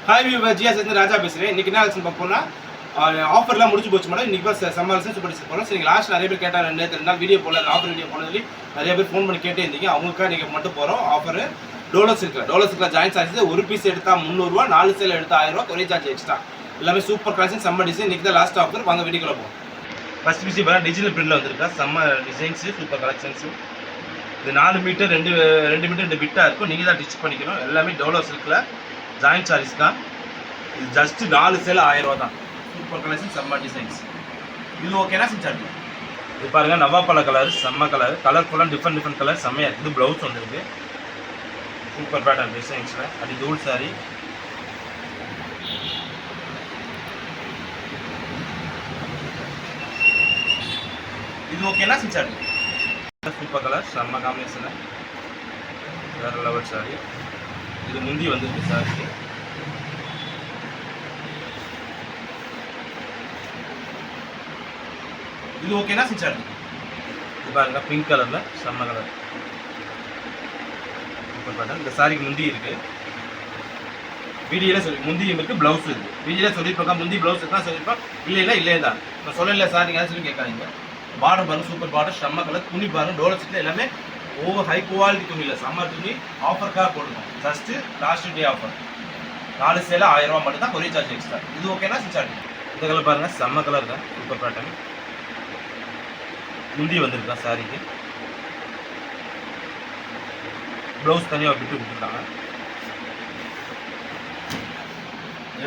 Hi viewer, GS ராஜா பேசுகிறேன். இன்றைக்கி என்ன ஆச்சுன்னு பார்ப்போம்னா, ஆஃபர்லாம் முடிஞ்சு போச்சு மேடம். இன்றைக்கி பஸ் சம்மாலிசன் சூப்பர் டிஸ்கவுண்ட் போகிறோம். சரி, லாஸ்ட் நிறைய பேர் கேட்டாங்க, நேற்று 2 நாள் வீடியோ போடல, ஆஃபர் வீடியோ போனது நிறைய பேர் ஃபோன் பண்ணி கேட்டே இருந்தீங்க. அவங்களுக்காக நீங்கள் மட்டும் போகிறோம். ஆஃபர் டோலோ சில்கில் ஜாயின் சார்ஜஸ் ஒரு பீஸ் எடுத்தால் 300 ரூபா, 4 சேல் எடுத்தால் 1000 ரூபா, கொரியர் சார்ஜ் எக்ஸ்ட்ரா. எல்லாமே சூப்பர் கலெக்ஷன், செம்ம டிசைன். இன்றைக்கி தான் லாஸ்ட் ஆஃபர். வாங்க வீடியோக்குள்ள போவோம். ஃபஸ்ட் பீஸ் பார்த்தா டிஜிட்டல் பிரிண்டில் வந்திருக்கா, செம்ம டிசைன்ஸு, சூப்பர் கலெக்ஷன்ஸு. இது 4 மீட்டர் 2 மீட்டர் 2 பிட்டாக இருக்கும். நீங்கள் தான் டிச் பண்ணிக்கணும். எல்லாமே டோலோ சில்கில் ஜாயின் சார்ஜஸ் தான். இது ஜஸ்ட் 4 சேல் 1000 ரூபா தான். சூப்பர் கலெக்ஷன், செம்ம டிசைன்ஸ். இது ஓகேனா செஞ்சாரு. இது பாருங்கள், நவாப்பழ கலர், செம்ம கலர் ஃபுல்லாக டிஃப்ரெண்ட் கலர், செம்மையாக இருக்குது. ப்ளவுஸ் வந்துருக்கு, சூப்பர் பேட்டர்ன் டிசைன்ஸில். அது தூள் சாரி. இது ஓகேனா செஞ்சாரு. சூப்பர் கலர், செம்ம காம்பினேஷன், வேறு லெவல் சாரி. இது முந்தி வந்துருக்கு சாரிக்கு. இது ஓகேனா சிச்சாரு. இது பாருங்க, பிங்க் கலரில் செம்ம கலர், சூப்பர் பேட்டர்ன். இந்த சாரிக்கு முந்தி இருக்குது. வீடியோவில் சொல்லி முந்தி இருக்குது, ப்ளவுஸ் இருக்குது. வீடியோவில் சொல்லியிருப்பாங்க, முந்தி ப்ளவுஸ் தான் சொல்லியிருப்போம். இல்லையே தான் நான் சொல்லலை சார், நீங்கள் சொல்லி கேட்காதீங்க. பார்டர் பாருங்க, சூப்பர் பார்டர், செம்ம கலர். துணி பாருங்க, டோலோ சில்கில் எல்லாமே ஓவர் ஹை குவாலிட்டி துணி இல்லை, செம்ம துணி. ஆஃபருக்காக போட்டுருக்கோம். Just last day offer. 4 sale 1000 ரூபா மட்டும் தான், கொரியர் சார்ஜ் எக்ஸ்ட்ரா. இது ஓகேனா சிச்சாரு. இந்த கலர் பாருங்கள், செம்ம கலர் தான், சூப்பர் பேட்டர்ன். முந்தி வந்திருக்கா சாரிக்கு. ப்ளவுஸ் தனியாக விட்டு கொடுத்துருக்காங்க.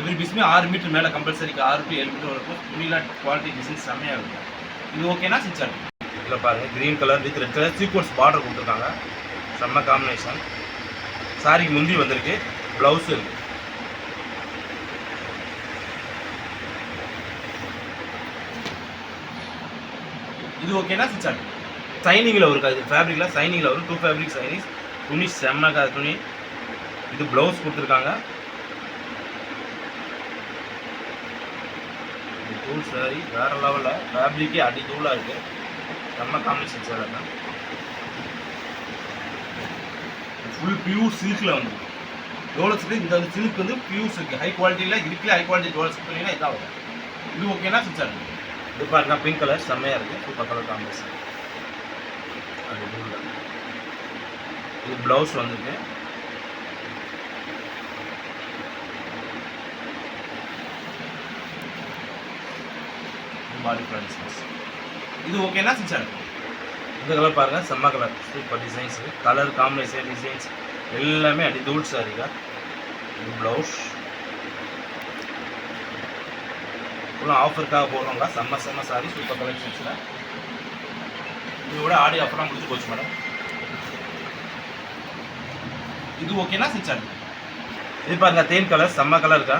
எவ்ரி பீஸுமே 6 மீட்டர் மேலே கம்பல்சரிக்கு 6 to 7 மீட்டர் இருக்கும். துணிலாம் குவாலிட்டி டிசைன் செம்மையாக இருக்கும். இது ஓகேனா சிச்சாரு. இதில் பாருங்கள், green colour with red colour sequence border கொடுத்துருக்காங்க, செம்ம காம்பினேஷன். சாரிக்கு முந்தி வந்திருக்கு, ப்ளவுஸ் இருக்குது. இது ஓகேனா சிச்சாரு. சைனிங்கில் ஒரு இது ஃபேப்ரிக்கில் சைனிங்கில் வரும். 2 ஃபேப்ரிக் சைனிஸ். துணி செம்ம துணி. இது ப்ளவுஸ் கொடுத்துருக்காங்க. இது தூள் சாரி, வேறு லெவலில் ஃபேப்ரிக்கே அடி தூளாக இருக்குது. செம்ம காம்பினேஷன் சார். தான் ஃபுல் பியூர் சில்கில் வந்து டோலோ சில்க். இந்த சில்க் வந்து பியூர் சில்க், ஹை குவாலிட்டியில் இருக்குல்ல. ஹை குவாலிட்டி டோலோ சில்க் பண்ணிங்கன்னா இதாக வரும். இது ஓகேனா சிச்சாரு. இது பாருங்க, பிங்க் கலர் செம்மையாக இருக்குது, சூப்பர் கலர் காம்பினேஷன். அது தூள். இது ப்ளவுஸ் வந்துருக்கு. பாடி ஃப்ரெண்ட்ஸ். இது ஓகேனா சிச்சாரு. இந்த கலர் பாருங்கள், செம்ம colour, super designs. Colour combination designs எல்லாமே அடி தூள் சாரிக்கா. இது ப்ளவுஸ் ஃபுல்லாக ஆஃபருக்காக போடுறவங்க. செம்ம சாரி, சூப்பர் கலெக்ஷன்ஸில். இதோட ஆடி ஆஃபர்லாம் முடிச்சு போச்சு மேடம். இது ஓகேனா சிச்சாரு. இது பாருங்க, தேன் கலர், செம்ம கலர் இருக்கா.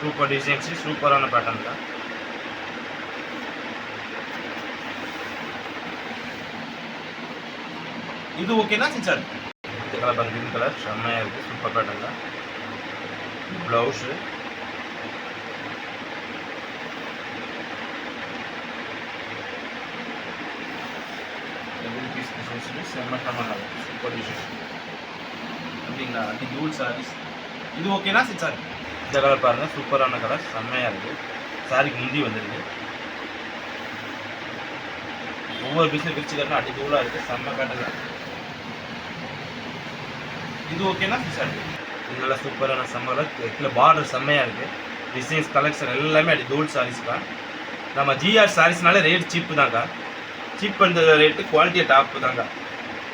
சூப்பர் டிசைன்ஸு, சூப்பரான பேட்டர்ன் இருக்கா. இது ஓகேனா சிச்சாரு. இந்த கலர் பாருங்க, கிரீன் கலர் செம்மையாக இருக்குது, சூப்பர் பேட்டர்ன் தான். ப்ளவுஸு சூப்பர் டிசைன் அப்படிங்களா. அப்படி தூள் சாரீஸ். இது ஓகேனா சிச்சாரு. இந்த கலர் பாருங்கள், சூப்பரான கலர், செம்மையாக இருக்குது. சாரிக்கு முந்தி வந்துருக்கு. ஒவ்வொரு பீஸில் பிரிச்சுக்கிறனா அடி தூளாக இருக்குது, செம்ம பேட்டர்ன். இது ஓகேனா சிச்சாரு. இது நல்லா சூப்பரான செம்ம கலர். பார்டர் செம்மையாக இருக்குது. டிசைன்ஸ் கலெக்ஷன் எல்லாமே அடி தூள் சாரீஸ் தான். நம்ம ஜிஆர் சாரீஸ்னாலே ரேட் சீப்பு தாங்க. சீப் பண்ணுற ரேட்டு, குவாலிட்டியை டாப்பு தாங்க.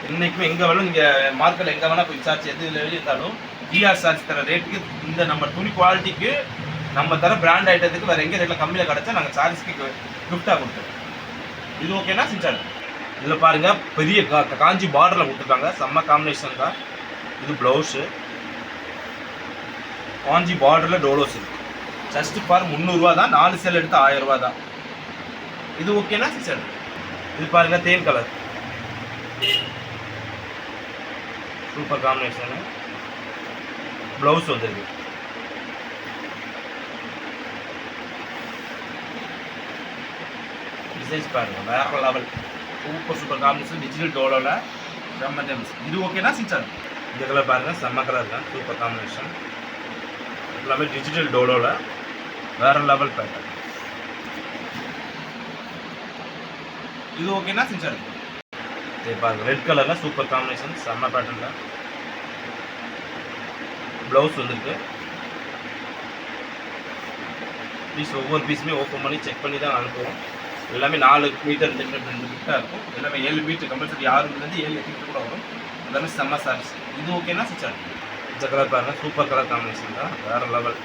என்றைக்குமே எங்கே வேணும், நீங்கள் மார்க்கெட்டில் எங்கே வேணால் போய் சார்ஜ் எது வெளியிருந்தாலும் ஜிஆர் சார்ஜ் தர ரேட்டுக்கு, இந்த நம்ம துணி குவாலிட்டிக்கு, நம்ம தர பிராண்ட் ஐட்டத்துக்கு வேறு எங்கே ரேட்டில் கம்மியில் கிடச்சா நாங்கள் சார்ஜ்க்கு கிஃப்டாக கொடுத்துருவோம். இது ஓகேனா சிச்சாரு. இதில் பாருங்கள், பெரிய காஞ்சி பார்டரில் கொடுத்துருக்காங்க, செம்ம காம்பினேஷன் தான். இது ப்ளவுஸு, காஞ்சி பார்டரில் டோலோ சில்க். ஜஸ்ட்டு பார் 300 ரூபா தான், 4 சேல் எடுத்து 1000 ரூபா தான். இது ஓகேனா சிச்சாரு. இது பாருங்கள், தேன் கலர், சூப்பர் காம்பினேஷனு. ப்ளவுஸ் வந்துருக்கு. டிசைன்ஸ் பாருங்கள், வேறு லெவல், சூப்பர் காம்பினேஷன். டிஜிட்டல் டோலோவில் செம்ம டைம்ஸ். இது ஓகேனா சிச்சாரு. இந்த கலர் பாருங்கள், செம்ம கலர் தான், சூப்பர் காம்பினேஷன். எல்லாமே டிஜிட்டல் டோலோவில் வேறு லெவல் பேட்டர்ன். இது ஓகேனா செஞ்சாரு. சரி பாருங்க, ரெட் கலரில் சூப்பர் காம்பினேஷன், செம்ம பேட்டர்னில் ப்ளவுஸ் வந்துருக்கு. பீஸ் ஒவ்வொரு பீஸுமே ஓப்பன் பண்ணி செக் பண்ணி தான் அனுப்புவோம். எல்லாமே 4 மீட்டர் 2 மீட்டராக இருக்கும். எல்லாமே 7 மீட்டர் கம்பல்சரி, 6 7 மீட்டர் கூட வரும். எல்லாமே செம்ம சாரீஸ். இது ஓகேனா செஞ்சாரு. இந்த கலர் பாருங்க, சூப்பர் கலர் காம்பினேஷன் தான், வேறு லெவல்.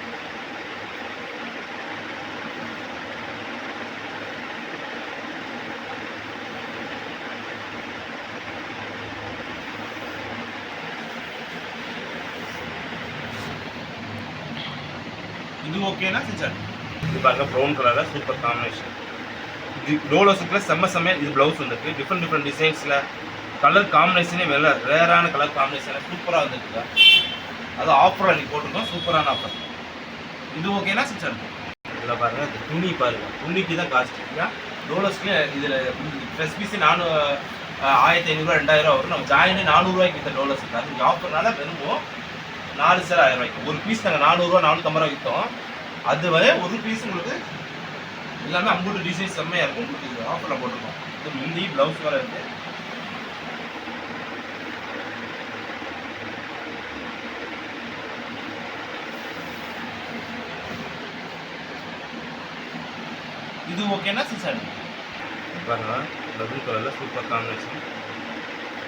இது ஓகேனா செஞ்சாரு. இது பாருங்க, ப்ரௌன் கலரில் சூப்பர் காம்பினேஷன். இது டோலோஸுக்குள்ள செம்மையாக இது ப்ளவுஸ் வந்துருக்கு. டிஃப்ரெண்ட் டிசைன்ஸில் கலர் காம்பினேஷனே ரேரான கலர் காம்பினேஷனில் சூப்பராக வந்துருக்கு. அது ஆஃபர் அன்றைக்கி போட்டிருக்கோம், சூப்பரான ஆஃபர். இது ஓகேனா செஞ்சாரு. இதில் பாருங்கள், இந்த துணி பாருங்கள், துணிக்கு தான் காஸ்ட். டோலோஸ்க்கு இதில் ஃப்ரெஷ் பீஸு 1500 2000 வரும். நம்ம ஜாயினே 400 ரூபாய்க்கு விற்ற டோலோஸ் இருக்குது. அது ஆஃபர்னால வெறும் 4 சேர் 1000 ரூபாய்க்கு. ஒரு பீஸ் நாங்கள் 400 450 ரூபா விற்றோம். அது வரை ஒரு பீஸ் உங்களுக்கு எல்லாமே 50 டிசைன் செம்மையாக இருக்கும். உங்களுக்கு ஆஃபரில் போட்டிருக்கோம். இது முந்தி ப்ளவுஸ் வேறு இருக்குது. இது ஓகேனா சிசாரி பாருங்க, டபுள் கலரில் சூப்பர் காம்பினேஷன்.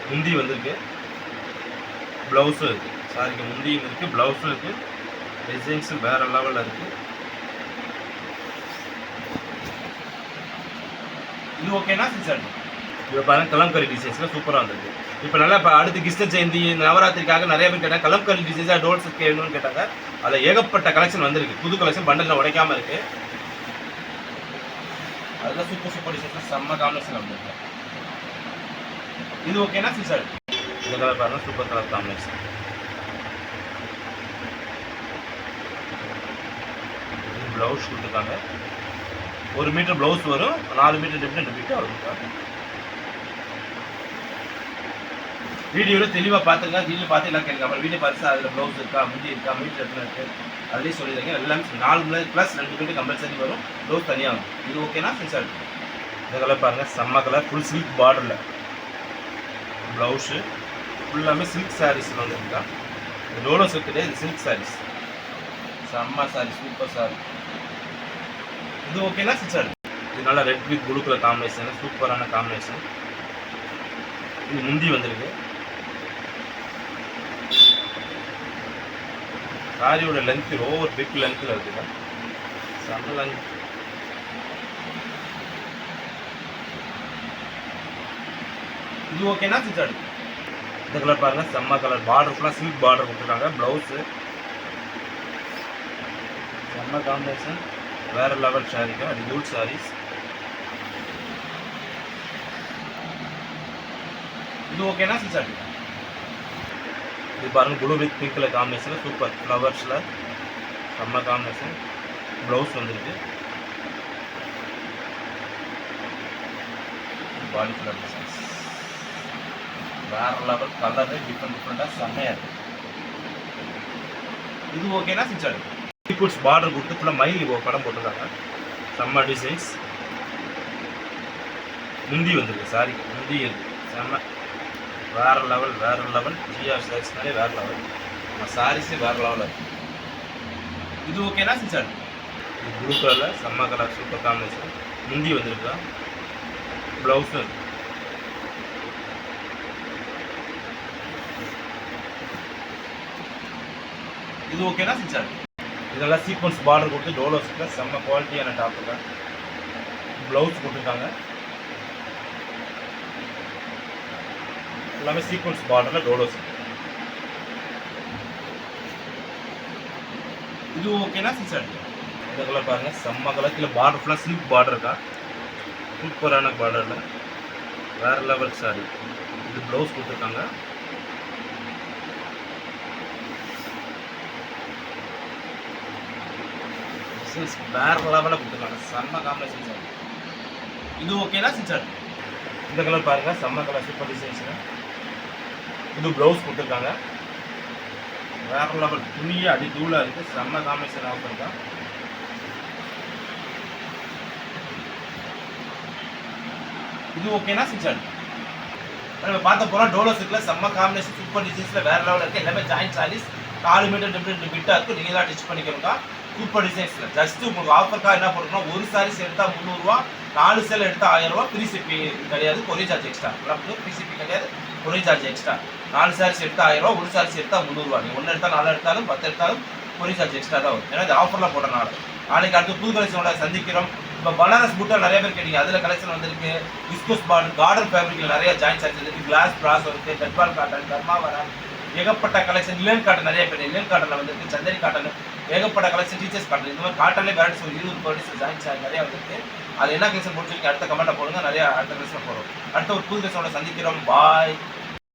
முந்தி வந்திருக்கு, ப்ளவுஸும் இருக்குது. சாரிக்கு முந்தியும் இருக்குது, ப்ளவுஸும் இருக்குது. டிசைன்ஸும் வேறு லெவலில் இருக்குது. இது ஓகேனா சிசாரி. இப்போ பாருங்கள், கலம்கரி டிசைன்ஸில் சூப்பராக வந்துருக்கு. இப்போ நல்லா இப்போ அடுத்து கிருஷ்ண ஜெயந்தி நவராத்திரிக்காக நிறைய பேர் கேட்டாங்க, கலம்கரி டிசைன்ஸாக டோல்ஸ் வேணும்னு கேட்டாங்க. அதில் ஏகப்பட்ட கலெக்ஷன் வந்திருக்கு. புது கலெக்ஷன் பண்டலில் உடைக்காமல் இருக்குது. அதெல்லாம் சூப்பர் டிசைன்ஸ் செம்ம காம்பினேஷன் வந்துருக்கு. இது ஓகேனா சிசாரி. இந்த கலர் பாருங்கள், சூப்பர் கலர் காம்பினேஷன். ப்ளவுஸ் கொடுத்துருக்காங்க. 1 மீட்டர் ப்ளவுஸ் வரும், 4 மீட்டர் டிஃப்ரெண்ட் மீட்டர் வரும். வீடியோவில் தெளிவாக பார்த்துங்க. வீடியோ பார்த்து எல்லாம் கேட்குங்க. அப்புறம் வீடியோ பார்த்து அதில் ப்ளவுஸ் இருக்கா, முந்தி இருக்கா, மீட்டர் எத்தனை இருக்குது அதுலேயே சொல்லிடுங்க. எல்லாமே 4 + 2 மீட்டர் கம்பல்சரி வரும். ப்ளவுஸ் தனியாக வரும். இது ஓகேனா சிசாரி. இந்த கலர் பாருங்கள், செம்ம கலர், ஃபுல் சில்க் பார்டரில் ப்ளவுஸு. ஃபுல்லாமே சில்க் சாரீஸில் வந்துருக்கா. டோலோ செட்டு, இது சில்க் சாரீஸ், செம்ம சாரி, சூப்பர் சாரி. இது ஓகேனா சிசாரி. இது நல்லா red with blue colour combination, சூப்பரான காம்பினேஷன். இது முந்தி வந்திருக்கு. சாரியோட லென்த் ஓவர் பிக் லென்த்தில் இருக்குங்க, செம்ம லென்த். இது ஓகேனா சிசாரி. இந்த கலர் பாருங்கள், செம்ம கலர், பார்டர் ஃபுல்லாக சில்க் பார்டர் கொடுத்துருக்காங்க. ப்ளவுஸு செம்ம காம்பினேஷன், வேறு லெவல் சாரீங்க. அது கூல் சாரீஸ். இது ஓகேனா சிசாரி. இது பாருங்கள், ப்ளூ வித் பிங்க் கலர் காம்பினேஷனில் சூப்பர் ஃப்ளவர்ஸில் செம்ம காம்பினேஷன். ப்ளவுஸ் வந்துருக்கு. பாடி கலர் டிசைன்ஸ் வேறு லெவல், கலரு டிஃப்ரெண்ட்டாக செம்மையாக இருக்குது. இது ஓகேனா சிசாரி. சீக்வென்ஸ் பார்டர் கொடுத்து ஃபுல்லாக மயில் படம் போட்டிருக்காங்க. செம்ம டிசைன்ஸ். முந்தி வந்துருக்கு, சாரி முந்தி இருக்குது, செம்ம வேறு லெவல். ஜிஆர் சாரீஸ்னாலே வேறு லெவல். நம்ம சாரீஸே வேறு லெவலில் இருக்குது. இது ஓகேனா சிசாரி. இது ப்ளூ கலரில் செம்ம கலர், சூப்பர் காம்பினேஷன். முந்தி வந்துருக்கா, ப்ளவுஸும் இருக்குது. இது ஓகேனா சிசாரி. இதெல்லாம் சீக்வன்ஸ் பார்டர் கொடுத்து டோலோஸுக்கு செம்ம குவாலிட்டியான டாப்புங்க. ப்ளவுஸ் கொடுத்துருக்காங்க. எல்லாமே சீக்வன்ஸ் பார்டரில் டோலோஸ். இது ஓகேனா சிசாரி. இந்த கலர் பாருங்கள், செம்ம கலர். கீழே பார்டர் ஃபுல்லாக சில்க் பார்டர் இருக்கா, சூப்பரான பார்டரில் வேறு லெவல் சாரி. இது ப்ளவுஸ் கொடுத்துருக்காங்க. வேறு லெவலில் கொடுத்துருக்காங்க, செம்ம காம்பினேஷன் சார். இது ஓகேனா சிசாரி. இந்த கலர் பாருங்கள், செம்ம கலர், சூப்பர் டிசைன்ஸில். இது ப்ளவுஸ் கொடுத்துருக்காங்க. வேற லெவல் துணியே அடி தூளாக இருக்குது. செம்ம காம்பினேஷன் ஆஃபர் தான். இது ஓகேனா சிக்ஸான் நம்ம பார்த்த போகிறோம். டோலோ சில்க்ல செம்ம காம்பினேஷன் சூப்பர் டிசைன்ஸில் வேறு லெவலில் இருக்குது. எல்லாமே ஜாயின்ட் சாரீஸ் 4 மீட்டர் டிஃப்ரெண்ட் பிட்டாக இருக்குது. நீங்கள் தான் டிச் பண்ணிக்கிறோங்க. சூப்பர் டிசைன்ஸில் ஜஸ்ட்டு உங்களுக்கு ஆஃபருக்காக என்ன போட்டுருக்கோம், ஒரு சாரீஸ் எடுத்தால் 300 ரூபா, 4 சேல் எடுத்தால் 1000 ரூபா. ஃப்ரீ ஷிப்பிங் கிடையாது, courier charge extra. Free shipping கிடையாது, கொரியர் சார்ஜ் எக்ஸ்ட்ரா. 4 சாரீஸ் எடுத்தால் 1000 ரூபா, ஒரு சாரீஸ் எடுத்தால் 300 ரூபா. நீங்கள் 1 எடுத்தால் 4 எடுத்தாலும் 10 எடுத்தாலும் கொரியர் சார்ஜ் எக்ஸ்ட்ரா தான் வரும். ஏன்னா இது ஆஃபரில் போட்டனால. நாளைக்கு அடுத்து புது கலெக்ஷனோட சந்திக்கிறோம். இப்போ பனாரஸ் பூட்டா நிறைய பேர் கேட்டீங்க, அதில் கலெக்ஷன் வந்திருக்கு. விஸ்கோஸ் பார்டர் கார்டன் ஃபேப்ரிக்கில் நிறைய ஜாயின் சார்ஜ் இருக்குது. கிளாஸ் ப்ராஸ் இருக்குது, டெட்பால் காட்டன், தர்மாவரம், ஏகப்பட்ட கலெக்ஷன். லினன் காட்டன் நிறைய பேர் லினன் காட்டனில் வந்துருக்கு. சந்தரி காட்டன், ஏகப்பட்ட கலெக்ஷன். டீச்சர்ஸ் காட்டன், இந்த மாதிரி காட்டன்லேயே வெரைட்டிஸ் 20 வெரைட்டிஸ் ஜாயின் சார்ஜ் நிறையா வந்துருக்கு. அது என்ன கலெக்ஷன் போட்டுருக்கீங்க அடுத்த கமெண்ட்டில் போடுங்க. நிறைய அடுத்த கலெக்ஷன் போடுறோம். அடுத்த ஒரு புது கலெக்ஷனோட சந்திக்கிறோம். பாய்.